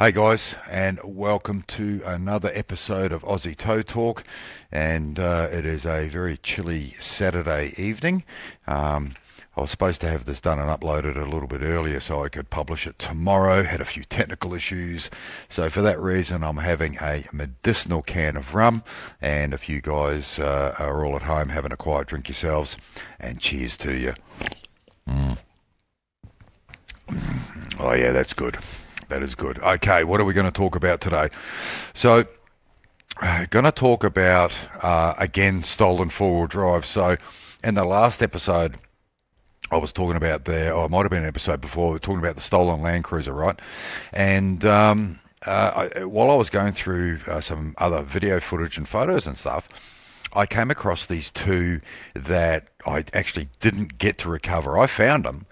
Hey guys, and welcome to another episode of Aussie Tow Talk. And it is a very chilly Saturday evening. I was supposed to have this done and uploaded a little bit earlier so I could publish it tomorrow. Had a few technical issues, so for that reason I'm having a medicinal can of rum. And if you guys are all at home having a quiet drink yourselves, and cheers to you. Oh yeah, that's good. That is good. Okay, what are we going to talk about today? So, going to talk about, again, stolen four-wheel drive. So, in the last episode, I was talking about or it might have been an episode before, we were talking about the stolen Land Cruiser, right? And while I was going through some other video footage and photos and stuff, I came across these two that I actually didn't get to recover. I found them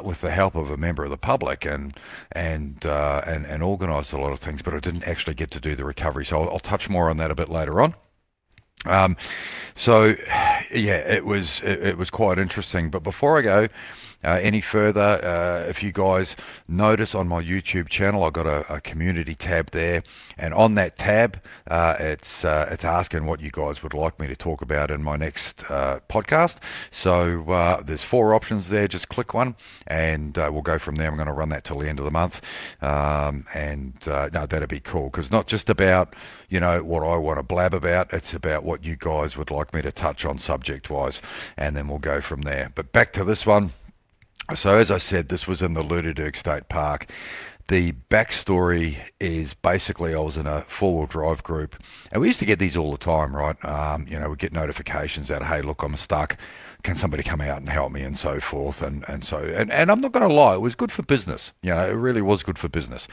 with the help of a member of the public and organised a lot of things, but I didn't actually get to do the recovery. So I'll touch more on that a bit later on. So yeah, it was quite interesting. But before I go any further, if you guys notice on my YouTube channel, I've got a community tab there, and on that tab, it's asking what you guys would like me to talk about in my next podcast. So there's four options there. Just click one, and we'll go from there. I'm going to run that till the end of the month, no, that'd be cool, because not just about what I want to blab about. It's about what you guys would like me to touch on subject-wise, and then we'll go from there. But back to this one. So as I said, this was in the Ludiderg State Park. The backstory is basically I was in a four-wheel drive group, and we used to get these all the time, right? We get notifications that, hey, look, I'm stuck. Can somebody come out and help me, and so forth, and I'm not going to lie, it was good for business. It really was good for business.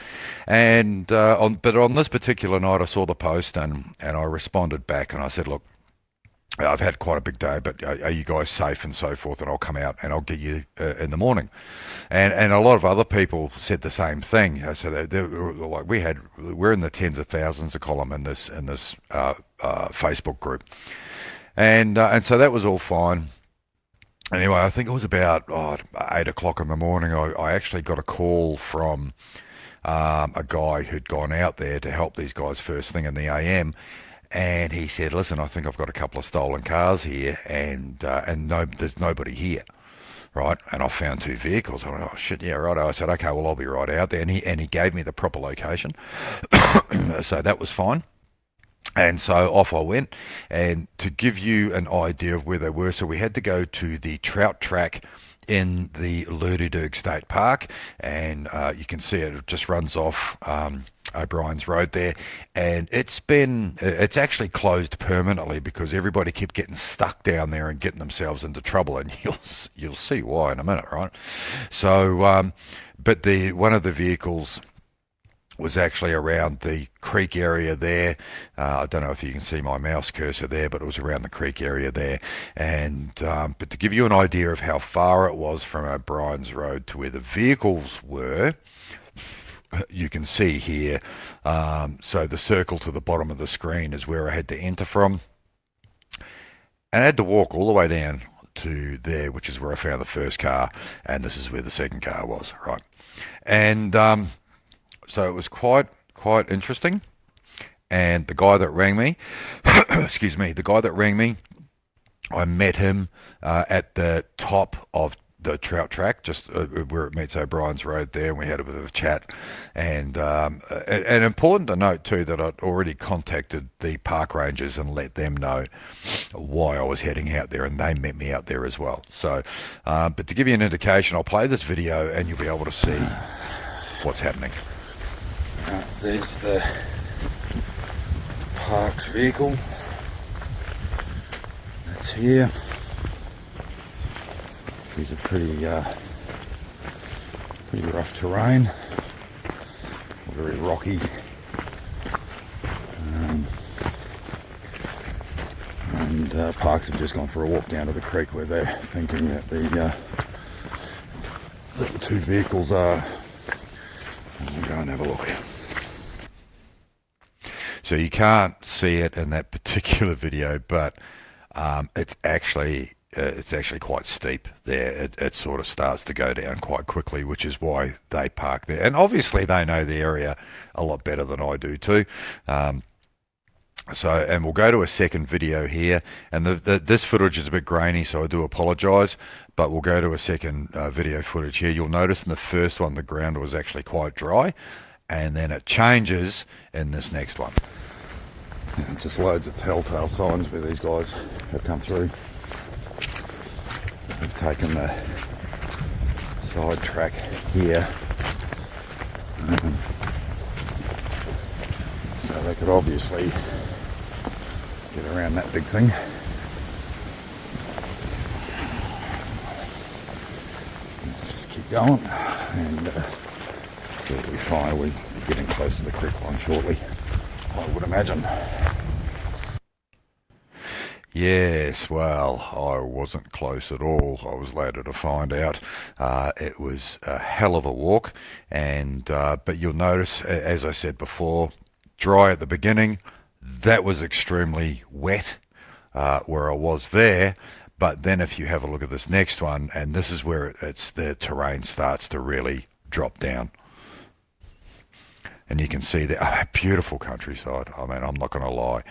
And but on this particular night, I saw the post and I responded back, and I said, look, I've had quite a big day, but are you guys safe, and so forth, and I'll come out and I'll get you in the morning. And a lot of other people said the same thing. So they were like, we're in the tens of thousands of column in this Facebook group, and so that was all fine. Anyway, I think it was about 8 o'clock in the morning. I actually got a call from a guy who'd gone out there to help these guys first thing in the AM. And he said, listen, I think I've got a couple of stolen cars here, and there's nobody here, right? And I found two vehicles. I went, oh shit, yeah, right. I said, okay, well, I'll be right out there. And he gave me the proper location, so that was fine. And so off I went. And to give you an idea of where they were, so we had to go to the trout track in the Ludiderg State Park, and you can see it just runs off O'Brien's Road there, and it's actually closed permanently because everybody kept getting stuck down there and getting themselves into trouble, and you'll see why in a minute, right? So but one of the vehicles was actually around the creek area there. I don't know if you can see my mouse cursor there, but it was around the creek area there. And but to give you an idea of how far it was from O'Brien's Road to where the vehicles were, you can see here. So the circle to the bottom of the screen is where I had to enter from. And I had to walk all the way down to there, which is where I found the first car. And this is where the second car was, right? And so it was quite interesting. And the guy that rang me, excuse me, I met him at the top of the trout track, just where it meets O'Brien's Road there, and we had a bit of a chat. And important to note too that I'd already contacted the park rangers and let them know why I was heading out there, and they met me out there as well. So, but to give you an indication, I'll play this video and you'll be able to see what's happening. There's the park's vehicle. That's here. She's a pretty rough terrain, very rocky. And Parks have just gone for a walk down to the creek where they're thinking that the two vehicles are. We'll go and have a look. So you can't see it in that particular video, but it's actually it's actually quite steep there. It sort of starts to go down quite quickly, which is why they park there. And obviously they know the area a lot better than I do too. And we'll go to a second video here, and this footage is a bit grainy, so I do apologise, but we'll go to a second video footage here. You'll notice in the first one the ground was actually quite dry, and then it changes in this next one. Yeah, just loads of telltale signs where these guys have come through. They've taken the side track here. So they could obviously get around that big thing. Let's just keep going, and see what we find. We're getting close to the creek line shortly, I would imagine. Yes, well, I wasn't close at all. I was later to find out. It was a hell of a walk, and but you'll notice, as I said before, dry at the beginning. That was extremely wet where I was there, but then if you have a look at this next one, and this is where the terrain starts to really drop down. And you can see the beautiful countryside. I mean, I'm not going to lie.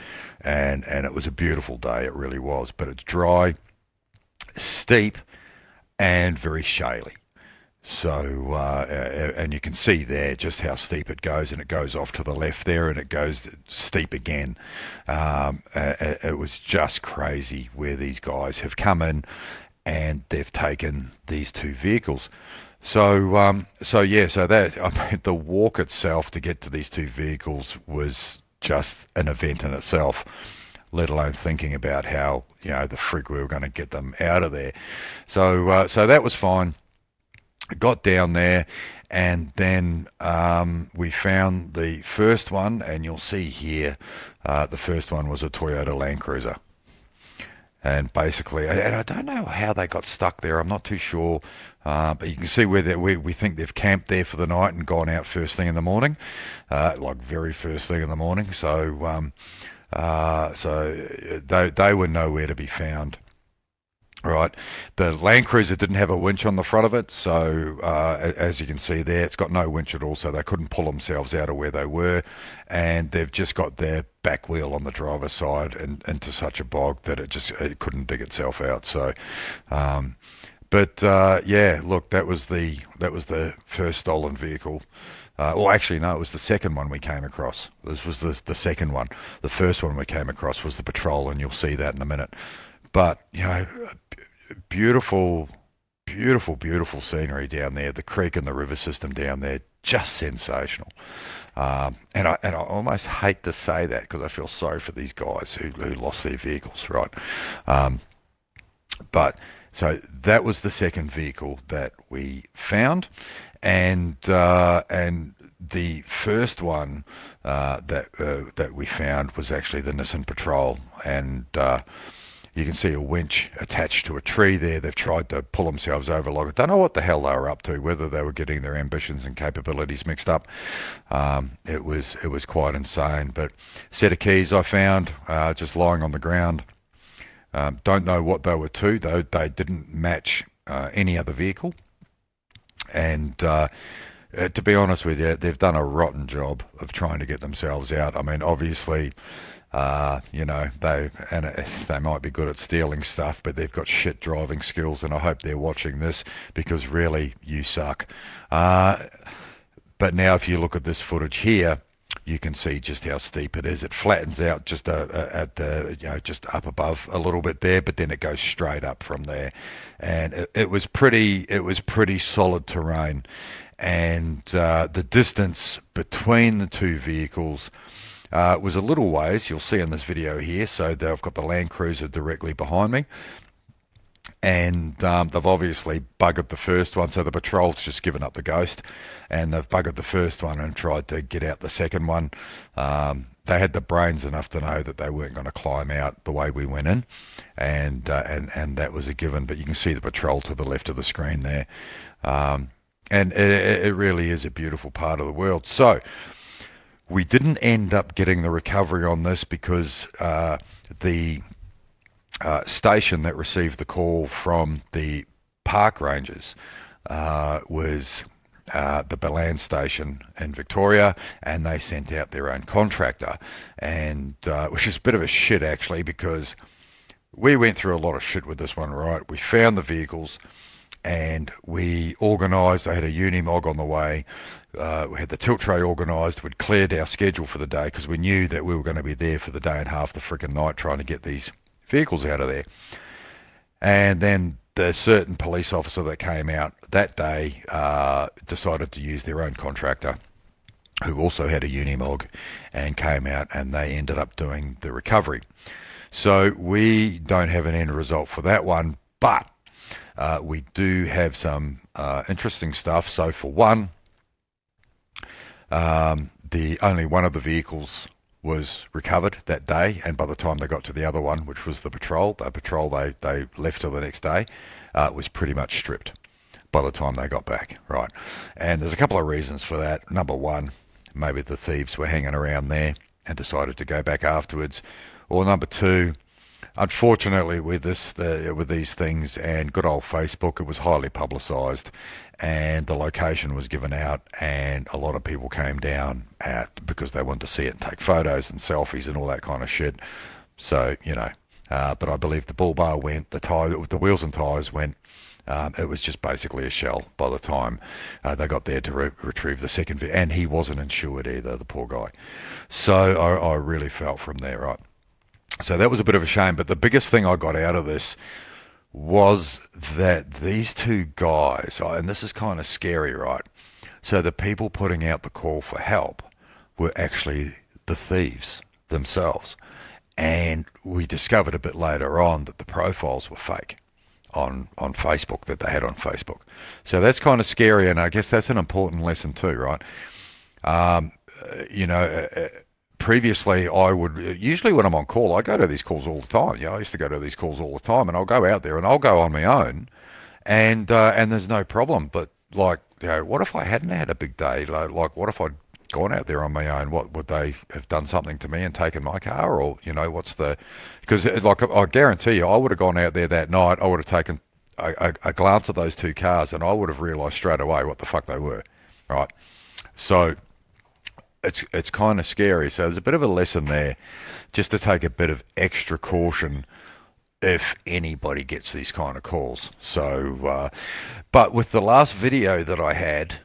And it was a beautiful day, it really was. But it's dry, steep, and very shaly. So, and you can see there just how steep it goes, and it goes off to the left there, and it goes steep again. It was just crazy where these guys have come in, and they've taken these two vehicles. So that, I mean, the walk itself to get to these two vehicles was just an event in itself, let alone thinking about how, the frig we were going to get them out of there. So that was fine. Got down there, and then we found the first one, and you'll see here, the first one was a Toyota Land Cruiser. And basically, and I don't know how they got stuck there. I'm not too sure, but you can see where we think they've camped there for the night and gone out first thing in the morning, like very first thing in the morning. So they were nowhere to be found. Right, the Land Cruiser didn't have a winch on the front of it, so as you can see there, it's got no winch at all, so they couldn't pull themselves out of where they were, and they've just got their back wheel on the driver's side and into such a bog that it couldn't dig itself out. So, yeah, look, that was the first stolen vehicle. Well, actually, no, it was the second one we came across. This was the second one. The first one we came across was the Patrol, and you'll see that in a minute. But, beautiful scenery down there. The creek and the river system down there, just sensational. And I almost hate to say that because I feel sorry for these guys who lost their vehicles, right? But so that was the second vehicle that we found, and the first one that we found was actually the Nissan Patrol, and you can see a winch attached to a tree there. They've tried to pull themselves over. Like, I don't know what the hell they were up to, whether they were getting their ambitions and capabilities mixed up. It was quite insane. But set of keys I found just lying on the ground. Don't know what they were to, though. They didn't match any other vehicle. And to be honest with you, they've done a rotten job of trying to get themselves out. I mean, obviously, they might be good at stealing stuff, but they've got shit driving skills, and I hope they're watching this, because really, you suck. But now if you look at this footage here, you can see just how steep it is. It flattens out just just up above a little bit there, but then it goes straight up from there. And it was pretty solid terrain. And the distance between the two vehicles was a little ways. You'll see in this video here. So they've got the Land Cruiser directly behind me, and they've obviously buggered the first one. So the Patrol's just given up the ghost, and they've buggered the first one and tried to get out the second one. They had the brains enough to know that they weren't going to climb out the way we went in, and that was a given. But you can see the Patrol to the left of the screen there, and it really is a beautiful part of the world. So we didn't end up getting the recovery on this because the station that received the call from the park rangers was the Ballan station in Victoria, and they sent out their own contractor, and which is a bit of a shit actually, because we went through a lot of shit with this one, right? We found the vehicles and we organised. I had a Unimog on the way. We had the tilt tray organised. We'd cleared our schedule for the day because we knew that we were going to be there for the day and half the freaking night trying to get these vehicles out of there. And then the certain police officer that came out that day decided to use their own contractor, who also had a Unimog, and came out, and they ended up doing the recovery. So we don't have an end result for that one, but we do have some interesting stuff. So for one, the only one of the vehicles was recovered that day, and by the time they got to the other one, which was the patrol they left till the next day, was pretty much stripped by the time they got back, right? And there's a couple of reasons for that. Number one, maybe the thieves were hanging around there and decided to go back afterwards. Or number two, unfortunately with these things and good old Facebook, it was highly publicised, and the location was given out, and a lot of people came down because they wanted to see it and take photos and selfies and all that kind of shit. So, but I believe the bull bar went, the wheels and tyres went. It was just basically a shell by the time they got there to retrieve the second vehicle, and he wasn't insured either, the poor guy. So I really felt from there, right? So that was a bit of a shame, but the biggest thing I got out of this was that these two guys, and this is kind of scary, right? So the people putting out the call for help were actually the thieves themselves. And we discovered a bit later on that the profiles were fake on Facebook, that they had on Facebook. So that's kind of scary, and I guess that's an important lesson too, right? Previously, I would, usually when I'm on call, I go to these calls all the time. I used to go to these calls all the time, and I'll go out there and I'll go on my own, and there's no problem. But what if I hadn't had a big day? Like, what if I'd gone out there on my own? What would they have done something to me and taken my car? Or because I guarantee you, I would have gone out there that night. I would have taken a glance at those two cars, and I would have realised straight away what the fuck they were, right? So it's kind of scary. So there's a bit of a lesson there, just to take a bit of extra caution if anybody gets these kind of calls. So, but with the last video that I had,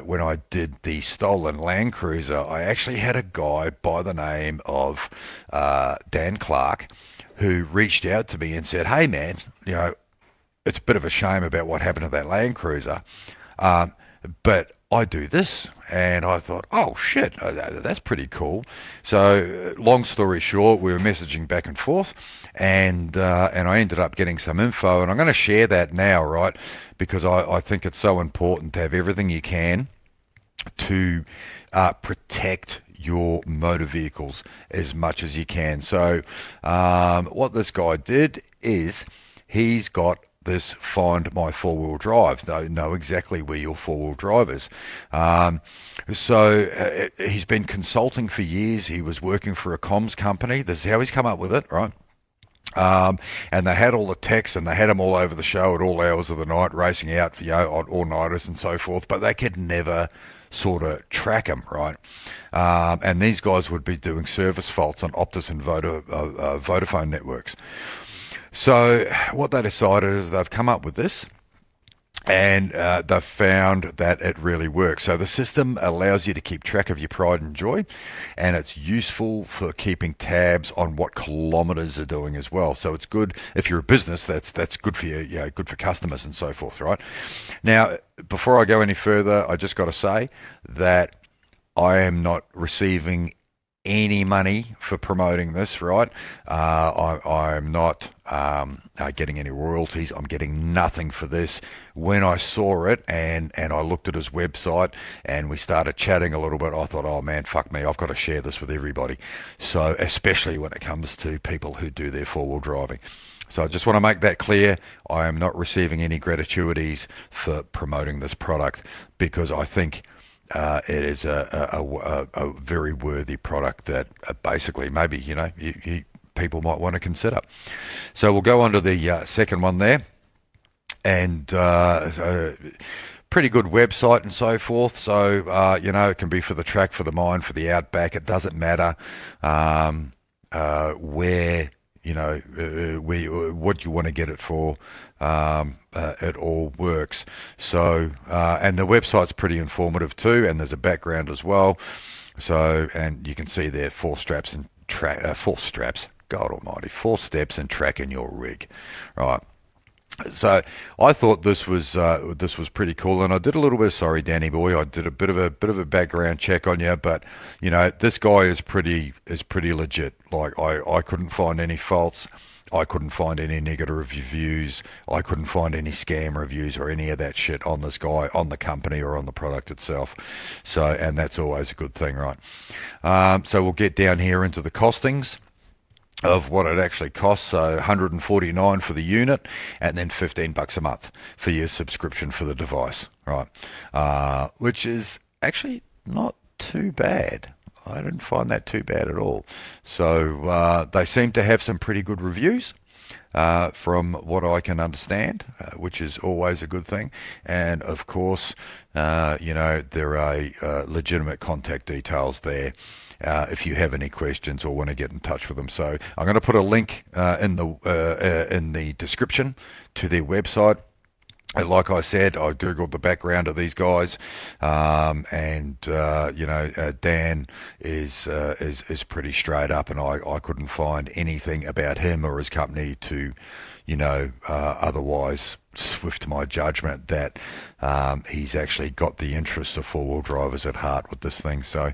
when I did the stolen Land Cruiser, I actually had a guy by the name of Dan Clark who reached out to me and said, "Hey man, it's a bit of a shame about what happened to that Land Cruiser, but I do this." And I thought, oh shit, that's pretty cool. So long story short, we were messaging back and forth, and I ended up getting some info, and I'm going to share that now, right? Because I think it's so important to have everything you can to protect your motor vehicles as much as you can. So what this guy did is he's got this Find My Four-Wheel Drive. Know exactly where your four-wheel drive is. So he's been consulting for years. He was working for a comms company. This is how he's come up with it, right? And they had all the techs, and they had them all over the show at all hours of the night, racing out, on all-nighters and so forth, but they could never sort of track them, right? And these guys would be doing service faults on Optus and Vodafone networks. So what they decided is they've come up with this, and they've found that it really works. So the system allows you to keep track of your pride and joy, and it's useful for keeping tabs on what kilometres are doing as well. So it's good if you're a business. That's good for you, good for customers and so forth, right? Now, before I go any further, I just got to say that I am not receiving any money for promoting this, right? I'm not getting any royalties. I'm getting nothing for this. When I saw it and I looked at his website and we started chatting a little bit, I thought, oh man, fuck me, I've got to share this with everybody. So especially when it comes to people who do their four-wheel driving. So I just want to make that clear. I am not receiving any gratuities for promoting this product, because I think it is a very worthy product that basically maybe, you people might want to consider. So we'll go on to the second one there, and pretty good website and so forth. So it can be for the track, for the mine, for the outback. It doesn't matter where what you want to get it for. It all works. So and the website's pretty informative too, and there's a background as well. So, and you can see there 4 straps and four steps in tracking your rig, right? So I thought this was pretty cool, and I did a little bit. Sorry, Danny boy, I did a bit of a background check on you, but this guy is pretty legit. Like I couldn't find any faults. I couldn't find any negative reviews. I couldn't find any scam reviews or any of that shit on this guy, on the company, or on the product itself. So, and that's always a good thing, right? So we'll get down here into the costings of what it actually costs. So $149 for the unit, and then $15 a month for your subscription for the device, right? Which is actually not too bad. I didn't find that too bad at all. So they seem to have some pretty good reviews from what I can understand, which is always a good thing. And of course, there are legitimate contact details there if you have any questions or want to get in touch with them. So I'm going to put a link in the description to their website. And like I said, I googled the background of these guys, and Dan is pretty straight up, and I couldn't find anything about him or his company to, otherwise swift my judgment that he's actually got the interest of four-wheel drivers at heart with this thing. So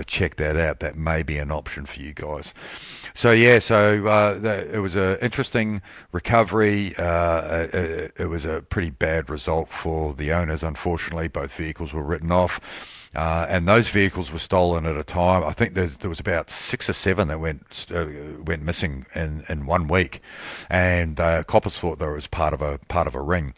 check that out. That may be an option for you guys. So yeah, it was an interesting recovery. It was a pretty bad result for the owners. Unfortunately, both vehicles were written off. And those vehicles were stolen at a time. I think there was about 6 or 7 that went missing in 1 week, and coppers thought that it was part of a ring.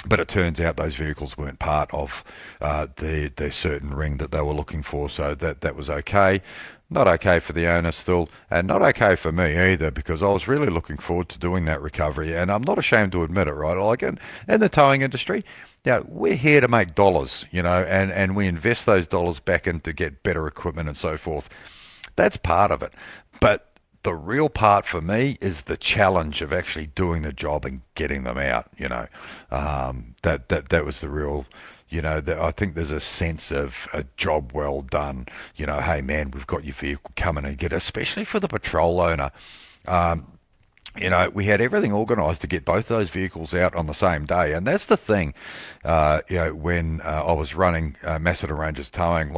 But it turns out those vehicles weren't part of the certain ring that they were looking for, so that was okay. Not okay for the owner still, and not okay for me either, because I was really looking forward to doing that recovery, and I'm not ashamed to admit it, right? Like in the towing industry, we're here to make dollars, and we invest those dollars back in to get better equipment and so forth. That's part of it. But the real part for me is the challenge of actually doing the job and getting them out, that was the real, I think there's a sense of a job well done. Hey man, we've got your vehicle coming and get it, especially for the patrol owner. We had everything organised to get both those vehicles out on the same day, and that's the thing. When I was running Macedon Rangers Towing,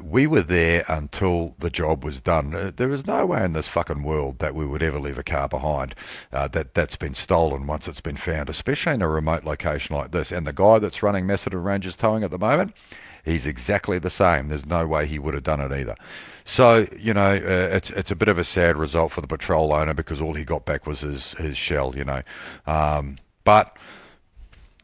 we were there until the job was done. There is no way in this fucking world that we would ever leave a car behind that's been stolen once it's been found, especially in a remote location like this. And the guy that's running Macedon Rangers Towing at the moment, he's exactly the same. There's no way he would have done it either. So, it's a bit of a sad result for the patrol owner, because all he got back was his shell, But,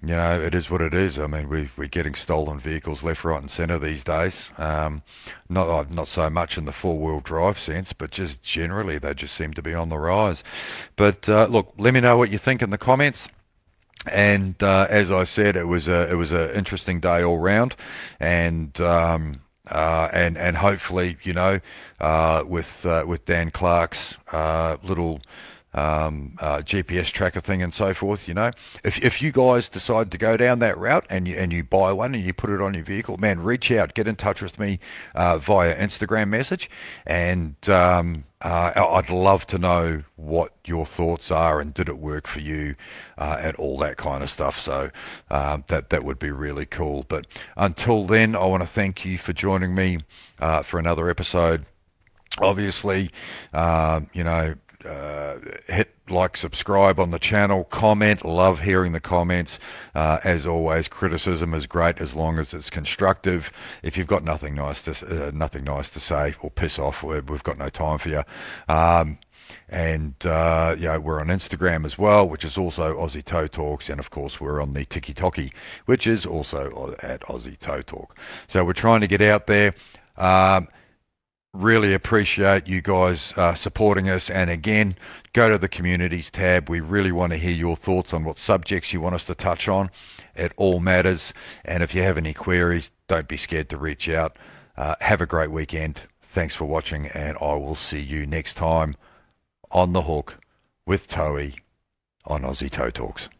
it is what it is. I mean, we're getting stolen vehicles left, right and centre these days. Not so much in the four-wheel drive sense, but just generally they just seem to be on the rise. But, look, let me know what you think in the comments. And as I said, it was a interesting day all round, and hopefully, with Dan Clark's little GPS tracker thing and so forth, if you guys decide to go down that route and you buy one and you put it on your vehicle, man, reach out, get in touch with me via Instagram message, and I'd love to know what your thoughts are, and did it work for you, and all that kind of stuff. So that would be really cool. But until then, I want to thank you for joining me for another episode. Obviously, hit like, subscribe on the channel, comment. Love hearing the comments. As always, criticism is great as long as it's constructive. If you've got nothing nice to say, or piss off, we've got no time for you. And we're on Instagram as well, which is also Aussie Tow Talks, and of course we're on the TikTok, which is also at Aussie Tow Talk. So we're trying to get out there. Really appreciate you guys supporting us. And again, go to the communities tab. We really want to hear your thoughts on what subjects you want us to touch on. It all matters. And if you have any queries, don't be scared to reach out. Have a great weekend. Thanks for watching, and I will see you next time on The Hook with Toey on Aussie Toe Talks.